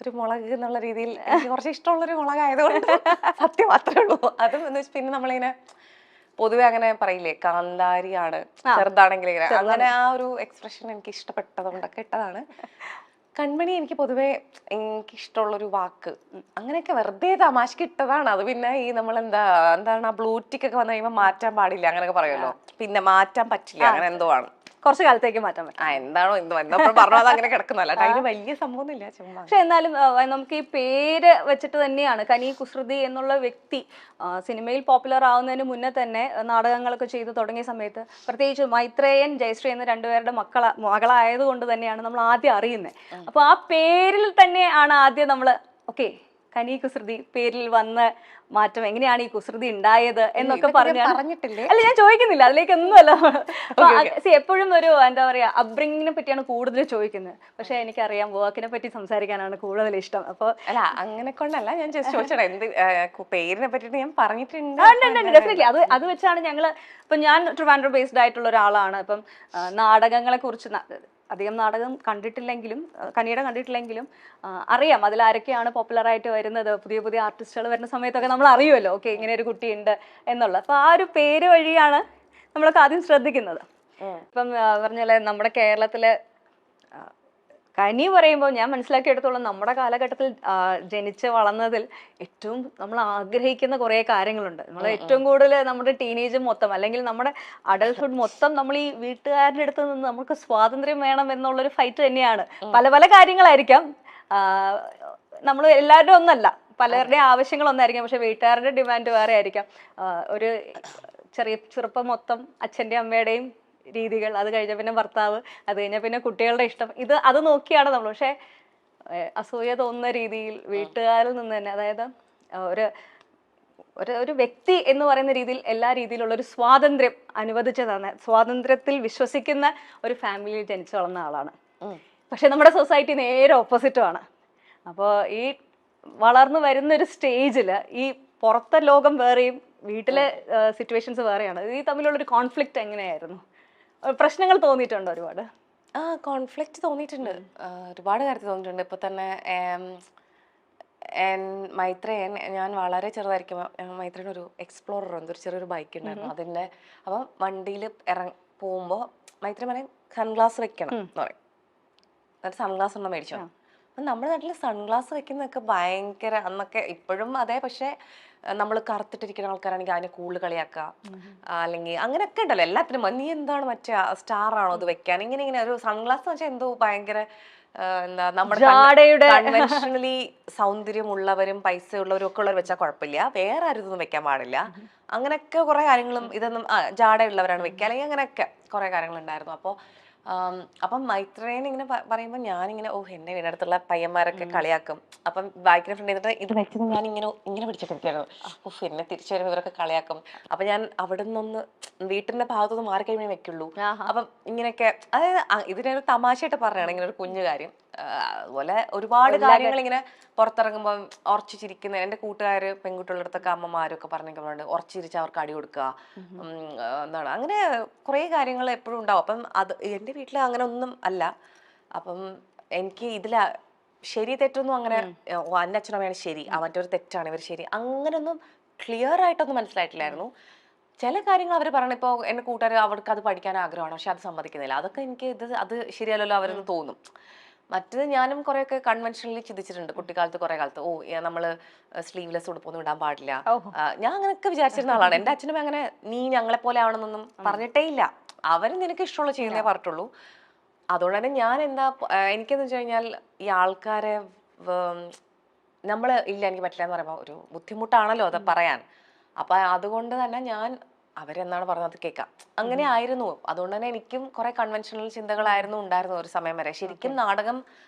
ഒരു മുളക് എന്നുള്ള രീതിയിൽ എനിക്ക് കുറച്ച് ഇഷ്ടമുള്ളൊരു മുളകായതുകൊണ്ട് സത്യം മാത്രമേ ഉള്ളൂ. അതും എന്ന് വെച്ചാൽ പിന്നെ നമ്മളിങ്ങനെ പൊതുവെ അങ്ങനെ പറയില്ലേ കാന്താരിയാണ് ചെറുതാണെങ്കിൽ ഇങ്ങനെ അങ്ങനെ ആ ഒരു എക്സ്പ്രഷൻ എനിക്ക് ഇഷ്ടപ്പെട്ടതുകൊണ്ടൊക്കെ ഇട്ടതാണ്. കൺമണി എനിക്ക് പൊതുവെ എനിക്ക് ഇഷ്ടമുള്ളൊരു വാക്ക് അങ്ങനെയൊക്കെ വെറുതെ തമാശക്ക് ഇട്ടതാണ്. അത് പിന്നെ ഈ എന്താണ് ആ ബ്ലൂറ്റിക് ഒക്കെ വന്നു കഴിയുമ്പോൾ മാറ്റാൻ പാടില്ല അങ്ങനെയൊക്കെ പറയുമല്ലോ, പിന്നെ മാറ്റാൻ പറ്റില്ല അങ്ങനെ എന്തോ ആണ്. കുറച്ച് കാലത്തേക്ക് മാറ്റാൻ പറ്റും. എന്താണോ എന്തോ പറഞ്ഞത് അങ്ങനെ കിടക്കുന്നല്ല, അതിന് വലിയ സംഭവമൊന്നുമില്ല ചുമ്മാ. പക്ഷെ എന്നാലും നമുക്ക് ഈ പേര് വെച്ചിട്ട് തന്നെയാണ് കനി കുസൃതി എന്നുള്ള വ്യക്തി സിനിമയിൽ പോപ്പുലർ ആവുന്നതിന് മുന്നേ തന്നെ നാടകങ്ങളൊക്കെ ചെയ്തു തുടങ്ങിയ സമയത്ത് പ്രത്യേകിച്ച് മൈത്രേയൻ ജയശ്രീ എന്ന രണ്ടുപേരുടെ മകളായതുകൊണ്ട് തന്നെയാണ് നമ്മൾ ആദ്യം അറിയുന്നത്. അപ്പൊ ആ പേരിൽ തന്നെയാണ് ആദ്യം നമ്മൾ ഓക്കെ കനി കുസൃതി പേരിൽ വന്ന മാറ്റം എങ്ങനെയാണ് ഈ കുസൃതി ഉണ്ടായത് എന്നൊക്കെ പറഞ്ഞിട്ടില്ലേ? അല്ല ഞാൻ ചോദിക്കുന്നില്ല, അതിലേക്കൊന്നുമല്ല. എപ്പോഴും ഒരു എന്താ പറയാ അപ്ബ്രിങ്ങിനെ പറ്റിയാണ് കൂടുതൽ ചോദിക്കുന്നത്. പക്ഷെ എനിക്കറിയാം വർക്കിനെ പറ്റി സംസാരിക്കാനാണ് കൂടുതൽ ഇഷ്ടം. അപ്പൊ അല്ല അങ്ങനെ കൊണ്ടല്ല ഞാൻ ചോദിച്ചത്, എന്ത് പേരിനെ പറ്റിട്ട് ഞാൻ പറഞ്ഞിട്ടുണ്ട്. ഡെഫിനറ്റ്ലി അത് വെച്ചാണ് ഞങ്ങള് ഇപ്പൊ ഞാൻ ട്രിവാൻഡ്രം ബേസ്ഡ് ആയിട്ടുള്ള ഒരാളാണ്. ഇപ്പം നാടകങ്ങളെ കുറിച്ച് അധികം നാടകം കണ്ടിട്ടില്ലെങ്കിലും കനിയുടെ കണ്ടിട്ടില്ലെങ്കിലും അറിയാം അതിൽ ആരൊക്കെയാണ് പോപ്പുലർ ആയിട്ട് വരുന്നത്. പുതിയ പുതിയ ആർട്ടിസ്റ്റുകൾ വരുന്ന സമയത്തൊക്കെ നമ്മൾ അറിയുമല്ലോ ഓക്കെ ഇങ്ങനെ ഒരു കുട്ടിയുണ്ട് എന്നുള്ളത്. അപ്പൊ ആ ഒരു പേര് വഴിയാണ് നമ്മളൊക്കെ ആദ്യം ശ്രദ്ധിക്കുന്നത്. ഇപ്പം പറഞ്ഞാല് നമ്മുടെ കേരളത്തിലെ കനി പറയുമ്പോൾ ഞാൻ മനസ്സിലാക്കിയെടുത്തോളം നമ്മുടെ കാലഘട്ടത്തിൽ ജനിച്ച് വളർന്നതിൽ ഏറ്റവും നമ്മൾ ആഗ്രഹിക്കുന്ന കുറേ കാര്യങ്ങളുണ്ട്. നമ്മൾ ഏറ്റവും കൂടുതൽ നമ്മുടെ ടീനേജ് മൊത്തം അല്ലെങ്കിൽ നമ്മുടെ അഡൽട്ട്ഹുഡ് മൊത്തം നമ്മൾ ഈ വീട്ടുകാരുടെ അടുത്ത് നിന്ന് നമുക്ക് സ്വാതന്ത്ര്യം വേണം എന്നുള്ളൊരു ഫൈറ്റ് തന്നെയാണ്. പല പല കാര്യങ്ങളായിരിക്കാം, നമ്മൾ എല്ലാവരുടെ ഒന്നല്ല, പലരുടെ ആവശ്യങ്ങൾ ഒന്നായിരിക്കാം. പക്ഷെ വീട്ടുകാരുടെ ഡിമാൻഡ് വേറെ ആയിരിക്കാം. ഒരു ചെറുപ്പം മൊത്തം അച്ഛൻ്റെയും അമ്മയുടെയും രീതികൾ, അത് കഴിഞ്ഞ പിന്നെ ഭർത്താവ്, അത് കഴിഞ്ഞ പിന്നെ കുട്ടികളുടെ ഇഷ്ടം, അത് നോക്കിയാണ് നമ്മൾ. പക്ഷെ അസൂയ തോന്നുന്ന രീതിയിൽ വീട്ടുകാരിൽ നിന്ന് തന്നെ, അതായത് ഒരു വ്യക്തി എന്ന് പറയുന്ന രീതിയിൽ എല്ലാ രീതിയിലുള്ള ഒരു സ്വാതന്ത്ര്യം അനുവദിച്ചതാണ്, സ്വാതന്ത്ര്യത്തിൽ വിശ്വസിക്കുന്ന ഒരു ഫാമിലിയിൽ ജനിച്ചു വളർന്ന ആളാണ്. പക്ഷെ നമ്മുടെ സൊസൈറ്റി നേരെ ഓപ്പോസിറ്റുമാണ്. അപ്പോൾ ഈ വളർന്നു വരുന്ന ഒരു സ്റ്റേജിൽ ഈ പുറത്തെ ലോകം വേറെയും വീട്ടിലെ സിറ്റുവേഷൻസ് വേറെയാണ്. ഈ തമ്മിലുള്ളൊരു കോൺഫ്ലിക്റ്റ് എങ്ങനെയായിരുന്നു? പ്രശ്നങ്ങൾ തോന്നിയിട്ടുണ്ടോ ഒരുപാട്? കോൺഫ്ലിക്റ്റ് തോന്നിയിട്ടുണ്ട്, ഒരുപാട് കാര്യത്തിൽ തോന്നിയിട്ടുണ്ട്. ഇപ്പൊ തന്നെ മൈത്രേയൻ ഞാൻ വളരെ ചെറുതായിരിക്കും, മൈത്രേയൻ ഒരു എക്സ്പ്ലോറർ ഉണ്ട്, ഒരു ചെറിയൊരു ബൈക്ക് ഉണ്ടായിരുന്നു അതിൻ്റെ. അപ്പം വണ്ടിയിൽ പോകുമ്പോൾ മൈത്രേയൻ പറയും സൺഗ്ലാസ് വെക്കണം എന്ന് പറയും. എന്നിട്ട് സൺഗ്ലാസ് ഒന്നും മേടിച്ചോ. അപ്പം നമ്മുടെ നാട്ടിൽ സൺഗ്ലാസ് വെക്കുന്നതൊക്കെ ഭയങ്കര, അന്നൊക്കെ ഇപ്പോഴും അതെ, പക്ഷെ നമ്മൾ കറുത്തിട്ടിരിക്കുന്ന ആൾക്കാരാണെങ്കിൽ അതിനെ കൂടുതൽ കളിയാക്കുക, അല്ലെങ്കിൽ അങ്ങനെയൊക്കെ ഉണ്ടല്ലോ എല്ലാത്തിനും. നീ എന്താണ് മറ്റേ സ്റ്റാർ ആണോ അത് വെക്കാൻ, ഇങ്ങനെ ഒരു സൺഗ്ലാസ് വെച്ചാൽ എന്തോ ഭയങ്കര എന്താ നമ്മുടെ കൺവെൻഷനലി സൗന്ദര്യമുള്ളവരും പൈസ ഉള്ളവരും ഒക്കെ ഉള്ളവർ വെച്ചാൽ കുഴപ്പമില്ല, വേറെ ആരും ഇതൊന്നും വെക്കാൻ പാടില്ല, അങ്ങനെയൊക്കെ കുറെ കാര്യങ്ങളും. ഇതൊന്നും ജാടയുള്ളവരാണ് വെക്കുക, അല്ലെങ്കിൽ അങ്ങനെയൊക്കെ കുറെ കാര്യങ്ങളുണ്ടായിരുന്നു. അപ്പം മൈത്രേയൻ ഇങ്ങനെ പറയുമ്പോൾ ഞാനിങ്ങനെ എന്നെ വീടിനടുത്തുള്ള പയ്യന്മാരൊക്കെ കളിയാക്കും. അപ്പം ബൈക്കിനെ ഫ്രണ്ട് ചെയ്തിട്ട് ഇത് വെച്ചത് ഞാൻ ഇങ്ങനെ പിടിച്ചിട്ടിരിക്കുകയായിരുന്നു. എന്നെ തിരിച്ചു വരുമ്പോൾ ഇവരൊക്കെ കളിയാക്കും. അപ്പൊ ഞാൻ അവിടെ നിന്നൊന്ന് വീട്ടിന്റെ ഭാഗത്തൊന്ന് മാറിക്കഴിഞ്ഞേ വെക്കുള്ളൂ. അപ്പം ഇങ്ങനെയൊക്കെ, അതായത് ഇതിനൊരു തമാശയായിട്ട് പറയുകയാണ് ഇങ്ങനെ ഒരു കുഞ്ഞു കാര്യം. അതുപോലെ ഒരുപാട് കാര്യങ്ങൾ ഇങ്ങനെ പുറത്തിറങ്ങുമ്പോൾ ഉറച്ചു ചിരിക്കുന്ന എൻ്റെ കൂട്ടുകാര് പെൺകുട്ടികളുടെ അടുത്തൊക്കെ അമ്മമാരൊക്കെ പറഞ്ഞിട്ടുണ്ട്, ഉറച്ചിരിച്ച് അവർക്ക് അടി കൊടുക്കുക, എന്താണ് അങ്ങനെ കുറേ കാര്യങ്ങൾ എപ്പോഴും ഉണ്ടാവും. അപ്പം അത് എൻ്റെ വീട്ടിൽ അങ്ങനെ ഒന്നും അല്ല. അപ്പം എനിക്ക് ഇതില ശരി തെറ്റൊന്നും അങ്ങനെ എൻ്റെ അച്ഛനമ്മയാണ് ശരി, മറ്റൊരു തെറ്റാണ് ഇവർ ശരി, അങ്ങനൊന്നും ക്ലിയർ ആയിട്ടൊന്നും മനസ്സിലായിട്ടില്ലായിരുന്നു. ചില കാര്യങ്ങൾ അവർ പറയണം. ഇപ്പോൾ എൻ്റെ കൂട്ടുകാർ അവർക്ക് അത് പഠിക്കാൻ ആഗ്രഹമാണ്, പക്ഷെ അത് സമ്മതിക്കുന്നില്ല. അതൊക്കെ എനിക്ക് അത് ശരിയല്ലല്ലോ അവരെന്ന് തോന്നും. മറ്റത് ഞാനും കുറെയൊക്കെ കൺവെൻഷനലി ചിന്തിച്ചിട്ടുണ്ട് കുട്ടിക്കാലത്ത്, കുറെ കാലത്ത്. നമ്മള് സ്ലീവ്ലെസ് ഉടുപ്പൊന്നും ഇടാൻ പാടില്ല, ഞാൻ അങ്ങനെയൊക്കെ വിചാരിച്ചിരുന്ന ആളാണ്. എൻ്റെ അച്ഛനും അങ്ങനെ നീ ഞങ്ങളെ പോലെ ആവണമെന്നൊന്നും പറഞ്ഞിട്ടേ ഇല്ല. അവരും നിനക്ക് ഇഷ്ടമുള്ള ചെയ്യുന്നേ പറഞ്ഞിട്ടുള്ളൂ. അതുകൊണ്ട് തന്നെ ഞാൻ എനിക്കെന്ന് വെച്ച് കഴിഞ്ഞാൽ ഈ ആൾക്കാരെ എനിക്ക് പറ്റില്ല എന്ന് പറയുമ്പോൾ ഒരു ബുദ്ധിമുട്ടാണല്ലോ അത് പറയാൻ. അപ്പൊ അതുകൊണ്ട് തന്നെ ഞാൻ അവരെന്താണ് പറഞ്ഞത് കേൾക്കാം, അങ്ങനെ ആയിരുന്നു. അതുകൊണ്ട് തന്നെ എനിക്കും കുറെ കൺവെൻഷണൽ ചിന്തകളായിരുന്നു ഉണ്ടായിരുന്നു ഒരു സമയം വരെ. ശരിക്കും നാടകം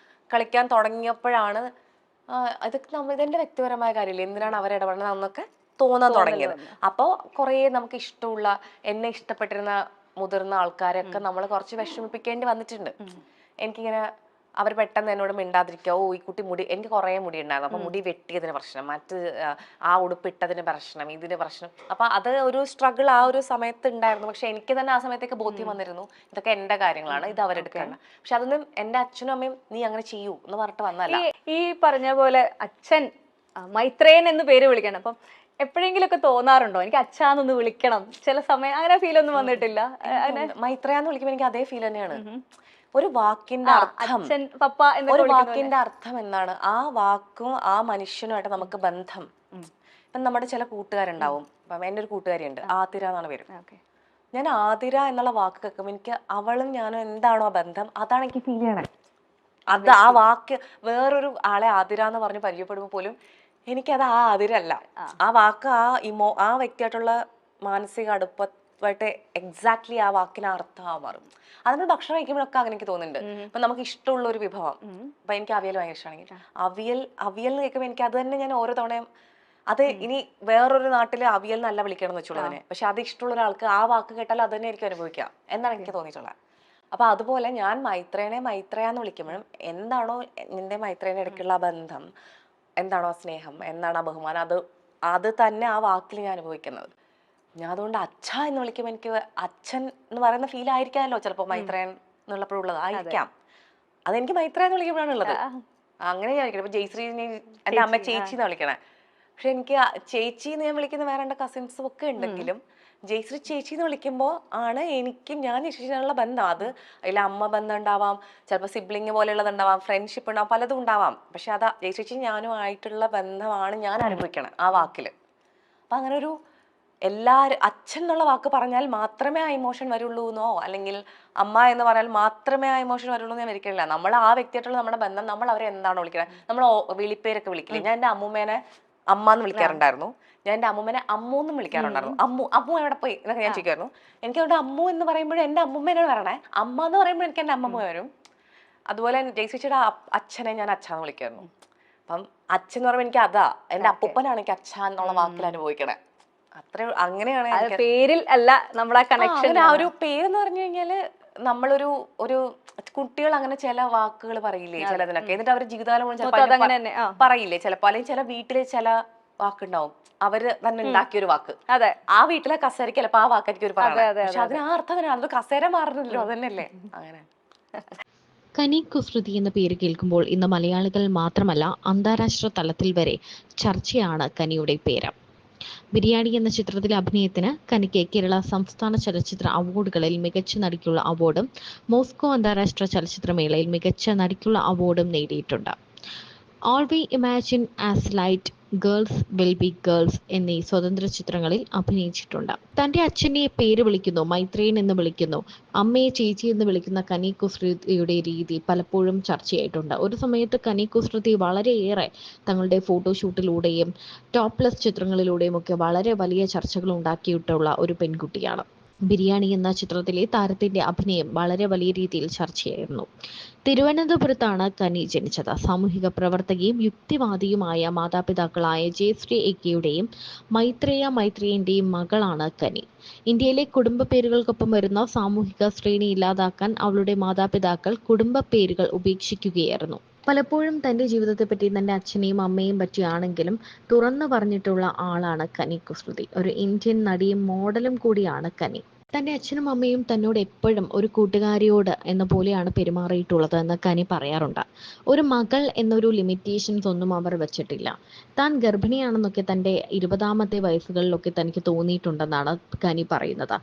കളിക്കാൻ തുടങ്ങിയപ്പോഴാണ് ഇതെന്റെ വ്യക്തിപരമായ കാര്യമില്ല, എന്തിനാണ് അവരിടപെടുന്നത് എന്നൊക്കെ തോന്നാൻ തുടങ്ങിയത്. അപ്പോൾ കുറേ നമുക്ക് ഇഷ്ടമുള്ള, എന്നെ ഇഷ്ടപ്പെട്ടിരുന്ന മുതിർന്ന ആൾക്കാരൊക്കെ നമ്മൾ കുറച്ച് വിഷമിപ്പിക്കേണ്ടി വന്നിട്ടുണ്ട്. എനിക്കിങ്ങനെ അവർ പെട്ടെന്ന് എന്നോട് മിണ്ടാതിരിക്കുക, ഓ ഈ കുട്ടി മുടി, എനിക്ക് കുറേ മുടി ഉണ്ടായിരുന്നു, അപ്പൊ മുടി വെട്ടിയതിന് പ്രശ്നം, ആ ഉടുപ്പിട്ടതിന് പ്രശ്നം, ഇതിന് പ്രശ്നം. അപ്പൊ അത് ഒരു സ്ട്രഗിൾ ആ ഒരു സമയത്ത് ഉണ്ടായിരുന്നു. പക്ഷെ എനിക്ക് തന്നെ ആ സമയത്തേക്ക് ബോധ്യം വന്നിരുന്നു ഇതൊക്കെ എന്റെ കാര്യങ്ങളാണ്, ഇത് അവരെടുക്കണം. പക്ഷെ അതൊന്നും എന്റെ അച്ഛനും അമ്മയും നീ അങ്ങനെ ചെയ്യൂ എന്ന് പറഞ്ഞിട്ട് വന്നല്ല. ഈ പറഞ്ഞ പോലെ അച്ഛൻ മൈത്രേയൻ എന്ന് പേര് വിളിക്കണം. അപ്പം എപ്പോഴെങ്കിലും ഒക്കെ തോന്നാറുണ്ടോ എനിക്ക് അച്ഛാന്നൊന്ന് വിളിക്കണം ചില സമയം? അങ്ങനെ ഫീൽ ഒന്നും വന്നിട്ടില്ല? മൈത്രയാന്ന് വിളിക്കുമ്പോൾ എനിക്ക് അതേ ഫീൽ തന്നെയാണ്. ഒരു വാക്കിന്റെ അർത്ഥം, പപ്പ ഒരു വാക്കിന്റെ അർത്ഥം എന്താണ്, ആ വാക്കും ആ മനുഷ്യനുമായിട്ട് നമുക്ക് ബന്ധം. ഇപ്പം നമ്മുടെ ചില കൂട്ടുകാരുണ്ടാവും. ഇപ്പം എൻ്റെ ഒരു കൂട്ടുകാരിയുണ്ട്, ആതിര എന്നാണ് പേര്. ഞാൻ ആതിര എന്നുള്ള വാക്ക് കേൾക്കുമ്പോൾ എനിക്ക് അവളും ഞാനും എന്താണോ ആ ബന്ധം, അതാണ് എനിക്ക് ഫീൽ ചെയ്യണേ. അത് ആ വാക്ക് വേറൊരു ആളെ ആതിര എന്ന് പറഞ്ഞ് പരിചയപ്പെടുമ്പോൾ പോലും എനിക്കത് ആ ആതിരല്ല. ആ വാക്ക് ആ വ്യക്തിയായിട്ടുള്ള മാനസിക അടുപ്പമായിട്ട് എക്സാക്ട്ലി ആ വാക്കിന് അർത്ഥം മാറും. അതിന് ഭക്ഷണം കഴിക്കുമ്പോഴൊക്കെ അങ്ങനെ എനിക്ക് തോന്നുന്നുണ്ട്. ഇപ്പൊ നമുക്ക് ഇഷ്ടമുള്ള ഒരു വിഭവം, ഇപ്പൊ എനിക്ക് അവിയൽ ഭയങ്കര ഇഷ്ടമാണെങ്കിൽ അവിയൽ എന്ന് കേൾക്കുമ്പോൾ എനിക്ക് അത് തന്നെ ഞാൻ ഓരോ തവണയും അത് ഇനി വേറൊരു നാട്ടില് അവിയൽ നല്ല വിളിക്കണം എന്ന് വെച്ചോളൂ അതിനെ, പക്ഷെ അത് ഇഷ്ടമുള്ള ഒരാൾക്ക് ആ വാക്ക് കേട്ടാൽ അത് തന്നെ എനിക്ക് അനുഭവിക്കാം എന്നാണ് എനിക്ക് തോന്നിയിട്ടുള്ളത്. അപ്പൊ അതുപോലെ ഞാൻ മൈത്രയാന്ന് വിളിക്കുമ്പോഴും എന്താണോ നിന്റെ മൈത്രേനെ ഇടയ്ക്കുള്ള ബന്ധം, എന്താണോ സ്നേഹം, എന്താണോ ബഹുമാനം, അത് തന്നെ ആ വാക്കിൽ ഞാൻ അനുഭവിക്കുന്നത്. ഞാൻ അതുകൊണ്ട് അച്ഛ എന്ന് വിളിക്കുമ്പോൾ എനിക്ക് അച്ഛൻ എന്ന് പറയുന്ന ഫീൽ ആയിരിക്കാമല്ലോ ചിലപ്പോൾ മൈത്രേൻ എന്നുള്ളപ്പോഴുള്ളത് ആയിരിക്കാം. അതെനിക്ക് മൈത്രേൻ എന്ന് വിളിക്കുമ്പോഴാണ് ഉള്ളത്. അങ്ങനെ ഞാൻ വിളിക്കണം. ഇപ്പൊ ജയശ്രീ എൻ്റെ അമ്മ ചേച്ചി എന്ന് വിളിക്കണേ. പക്ഷെ എനിക്ക് ചേച്ചി എന്ന് ഞാൻ വിളിക്കുന്ന വേറെ എൻ്റെ കസിൻസും ഒക്കെ ഉണ്ടെങ്കിലും ജയശ്രീ ചേച്ചി എന്ന് വിളിക്കുമ്പോൾ ആണ് എനിക്കും ഞാൻ ചേച്ചിയുള്ള ബന്ധം. അത് അതിൽ അമ്മ ബന്ധം ഉണ്ടാവാം, ചിലപ്പോൾ സിബ്ലിങ് പോലെയുള്ളത് ഉണ്ടാവാം, ഫ്രണ്ട്ഷിപ്പ് ഉണ്ടാവാം, പലതും ഉണ്ടാവാം. പക്ഷെ അത് ജയശ്രീ ഞാനും ആയിട്ടുള്ള ബന്ധമാണ് ഞാൻ അനുഭവിക്കണം ആ വാക്കില്. അപ്പൊ അങ്ങനെ ഒരു എല്ലാവരും അച്ഛൻ എന്നുള്ള വാക്ക് പറഞ്ഞാൽ മാത്രമേ ആ ഇമോഷൻ വരുള്ളൂ എന്നോ അല്ലെങ്കിൽ അമ്മ എന്ന് പറഞ്ഞാൽ മാത്രമേ ആ ഇമോഷൻ വരുള്ളൂ എന്ന് ഞാൻ ഒരിക്കലില്ല. നമ്മൾ ആ വ്യക്തിയായിട്ടുള്ള നമ്മുടെ ബന്ധം, നമ്മൾ അവരെ എന്താണോ വിളിക്കുന്നത്, നമ്മൾ വിളിപ്പേരൊക്കെ വിളിക്കില്ലേ. ഞാൻ എൻ്റെ അമ്മൂമ്മേനെ അമ്മ എന്ന് വിളിക്കാറുണ്ടായിരുന്നു, ഞാൻ എൻ്റെ അമ്മൂമ്മേനെ അമ്മു എന്നും വിളിക്കാറുണ്ടായിരുന്നു. അമ്മു എവിടെ പോയി എന്നൊക്കെ ഞാൻ ചോദിക്കുമായിരുന്നു. എനിക്ക് അവിടെ അമ്മു എന്ന് പറയുമ്പോഴും എൻ്റെ അമ്മൂമ്മേനോട് വരണേ, അമ്മ എന്ന് പറയുമ്പോൾ എനിക്ക് എൻ്റെ അമ്മമ്മ വരും. അതുപോലെ ജയശ്രീയുടെ അച്ഛനെ ഞാൻ അച്ഛാന്ന് വിളിക്കായിരുന്നു. അപ്പം അച്ഛൻ എന്ന് പറയുമ്പോൾ എനിക്ക് അതാ, എൻ്റെ അപ്പൂപ്പനാണ് എനിക്ക് അച്ഛ എന്നുള്ള വാക്കിൽ അനുഭവിക്കണേ. അങ്ങനെയാണ് പേരിൽ അല്ല നമ്മുടെ കണക്ഷൻ. ആ ഒരു പേരെന്ന് പറഞ്ഞു കഴിഞ്ഞാല് നമ്മളൊരു കുട്ടികൾ അങ്ങനെ ചില വാക്കുകൾ പറയില്ലേ ചിലതിനൊക്കെ, എന്നിട്ട് അവരുടെ ജീവിതകാലം മുഴുവൻ പറയില്ലേ ചിലപ്പോ, അല്ലെങ്കിൽ ചില വീട്ടില് ചില വാക്കുണ്ടാവും അവര് തന്നെ ഉണ്ടാക്കിയൊരു വാക്ക്. അതെ, ആ വീട്ടിലെ കസേരക്ക് ചിലപ്പോ ആ വാക്കായിരിക്കും ഒരു പറയുന്നത്, പക്ഷെ അതിന് ആ അർത്ഥം തന്നെയാണ്. അത് കസേര മാറുന്നില്ലല്ലോ, അതന്നെയല്ലേ. അങ്ങനെ കനി കുസൃതി എന്ന പേര് കേൾക്കുമ്പോൾ ഇന്ന് മലയാളികൾ മാത്രമല്ല അന്താരാഷ്ട്ര തലത്തിൽ വരെ ചർച്ചയാണ് കനിയുടെ പേര്. ബിരിയാണി എന്ന ചിത്രത്തിലെ അഭിനയത്തിന് കനിക്ക് കേരള സംസ്ഥാന ചലച്ചിത്ര അവാർഡുകളിൽ മികച്ച നടിക്കുള്ള അവാർഡും മോസ്കോ അന്താരാഷ്ട്ര ചലച്ചിത്രമേളയിൽ മികച്ച നടിക്കുള്ള അവാർഡും നേടിയിട്ടുണ്ട്. All we imagine as light, girls will be girls എന്നീ സ്വതന്ത്ര ചിത്രങ്ങളിൽ അഭിനയിച്ചിട്ടുണ്ട്. തന്റെ അച്ഛനെ പേര് വിളിക്കുന്നു, മൈത്രേയൻ എന്ന് വിളിക്കുന്നു, അമ്മയെ ചേച്ചി എന്ന് വിളിക്കുന്ന കനി കുസൃതിയുടെ രീതി പലപ്പോഴും ചർച്ചയായിട്ടുണ്ട്. ഒരു സമയത്ത് കനി കുസൃതി വളരെയേറെ തങ്ങളുടെ ഫോട്ടോഷൂട്ടിലൂടെയും ടോപ്ലെസ് ചിത്രങ്ങളിലൂടെയും ഒക്കെ വളരെ വലിയ ചർച്ചകൾ ഉണ്ടാക്കിയിട്ടുള്ള ഒരു പെൺകുട്ടിയാണ്. ബിരിയാണി എന്ന ചിത്രത്തിലെ താരത്തിന്റെ അഭിനയം വളരെ വലിയ രീതിയിൽ ചർച്ചയായിരുന്നു. തിരുവനന്തപുരത്താണ് കനി ജനിച്ചത്. സാമൂഹിക പ്രവർത്തകയും യുക്തിവാദിയുമായ മാതാപിതാക്കളായ ജയശ്രീ എക്കെയുടെയും മൈത്രേയന്റെയും മകളാണ് കനി. ഇന്ത്യയിലെ കുടുംബ പേരുകൾക്കൊപ്പം വരുന്ന സാമൂഹിക ശ്രേണി ഇല്ലാതാക്കാൻ അവളുടെ മാതാപിതാക്കൾ കുടുംബ പേരുകൾ ഉപേക്ഷിക്കുകയായിരുന്നു. പലപ്പോഴും തന്റെ ജീവിതത്തെപ്പറ്റി തന്റെ അച്ഛനെയും അമ്മയെയും പറ്റിയാണെങ്കിലും തുറന്നു പറഞ്ഞിട്ടുള്ള ആളാണ് കനി കുസൃതി. ഒരു ഇന്ത്യൻ നടിയും മോഡലും കൂടിയാണ് കനി. തന്റെ അച്ഛനും അമ്മയും തന്നോട് എപ്പോഴും ഒരു കൂട്ടുകാരിയോട് എന്ന പോലെയാണ് പെരുമാറിയിട്ടുള്ളത് എന്ന് കനി പറയാറുണ്ട്. ഒരു മകൾ എന്നൊരു ലിമിറ്റേഷൻസ് ഒന്നും അവർ വെച്ചിട്ടില്ല. താൻ ഗർഭിണിയാണെന്നൊക്കെ തന്റെ 20ാമത്തെ വയസ്സുകളിലൊക്കെ തനിക്ക് തോന്നിയിട്ടുണ്ടെന്നാണ് കനി പറയുന്നത്.